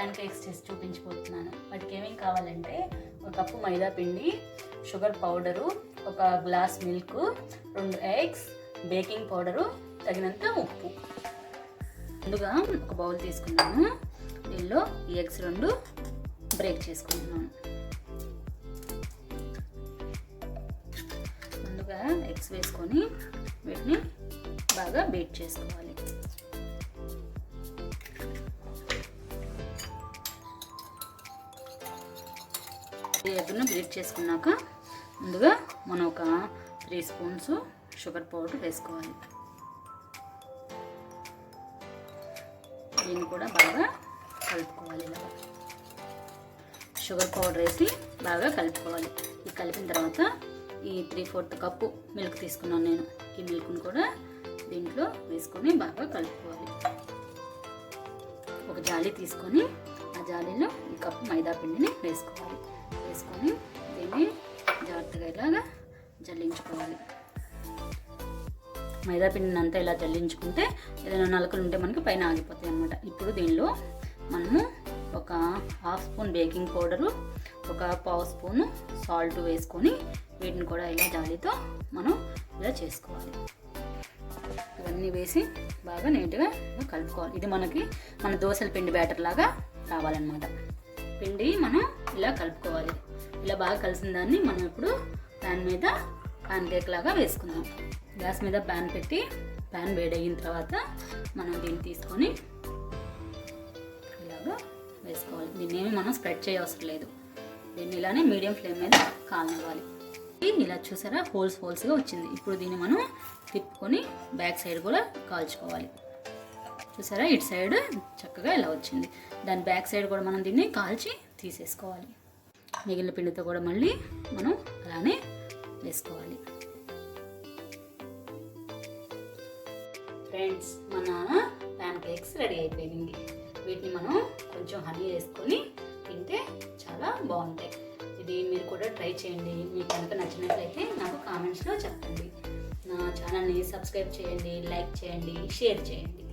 Pan cakes చేసి చూపించబోతున్నాను. వాటికి ఏమేమి కావాలంటే 1 కప్పు మైదా పిండి, sugar powder, 1 glass milk, 2 eggs, baking powder, తగినంత ఉప్పు. ముందుగా ఒక బౌల్ తీసుకున్నాను. దీనిలో ఈ ఎగ్స్ 2 బ్రేక్ చేసుకుంటున్నాను. ముందుగా ఎగ్స్ వేసుకొని వీటిని బాగా బీట్ చేసుకోవాలి. ఈ ఎగ్ను బీట్ చేసుకున్నాక ముందుగా మనం ఒక 3 స్పూన్స్ షుగర్ పౌడర్ వేసుకోవాలి. దీన్ని కూడా బాగా కలుపుకోవాలి. ఇలా షుగర్ పౌడర్ వేసి బాగా కలుపుకోవాలి. ఇది కలిపిన తర్వాత ఈ 3/4 కప్పు మిల్క్ తీసుకున్నాను నేను. ఈ మిల్క్ను కూడా దీంట్లో వేసుకొని బాగా కలుపుకోవాలి. ఒక జాలి తీసుకొని ఆ జాలీలో ఈ కప్పు మైదా పిండిని వేసుకోవాలి. వేసుకొని దీన్ని జాగ్రత్తగా ఇలాగా జల్లించుకోవాలి. మైదా పిండిని అంతా ఇలా జల్లించుకుంటే ఏదైనా నలకలు ఉంటే మనకి పైన ఆగిపోతాయి అన్నమాట. ఇప్పుడు దీనిలో మనము ఒక 1/2 స్పూన్ బేకింగ్ పౌడరు, ఒక 1/2 స్పూను సాల్ట్ వేసుకొని వీటిని కూడా ఇలా జాలీతో మనం ఇలా చేసుకోవాలి. ఇవన్నీ వేసి బాగా నీట్గా కలుపుకోవాలి. ఇది మన దోశల పిండి బ్యాటర్ లాగా రావాలన్నమాట. పిండి మనం ఇలా కలుపుకోవాలి. ఇలా బాగా కలిసిన దాన్ని మనం ఇప్పుడు ప్యాన్ మీద ప్యాన్ కేక్ లాగా వేసుకుందాం. గ్యాస్ మీద ప్యాన్ పెట్టి ప్యాన్ వేడయిన తర్వాత మనం దీన్ని తీసుకొని ఇలాగా వేసుకోవాలి. దీన్ని ఏమి మనం స్ప్రెడ్ చేయవసరం లేదు. దీన్ని ఇలానే మీడియం ఫ్లేమ్ మీద కాలనివ్వాలి. ఇలా చూసారా, హోల్స్గా వచ్చింది. ఇప్పుడు దీన్ని మనం తిప్పుకొని బ్యాక్ సైడ్ కూడా కాల్చుకోవాలి. చూసారా, ఇటు సైడ్ చక్కగా ఇలా వచ్చింది. దాని బ్యాక్ సైడ్ కూడా మనం దీన్ని కాల్చి తీసేసుకోవాలి. మిగిలిన పిండితో కూడా మళ్ళీ మనం అలానే వేసుకోవాలి. ఫ్రెండ్స్, మన ప్యాన్ కేక్స్ రెడీ అయిపోయింది. వీటిని మనం కొంచెం హనీ వేసుకొని తింటే చాలా బాగుంటాయి. ఇది మీరు కూడా ట్రై చేయండి. మీకు కనుక నచ్చినట్లయితే నాకు కామెంట్స్లో చెప్పండి. నా ఛానల్ని సబ్స్క్రైబ్ చేయండి, లైక్ చేయండి, షేర్ చేయండి.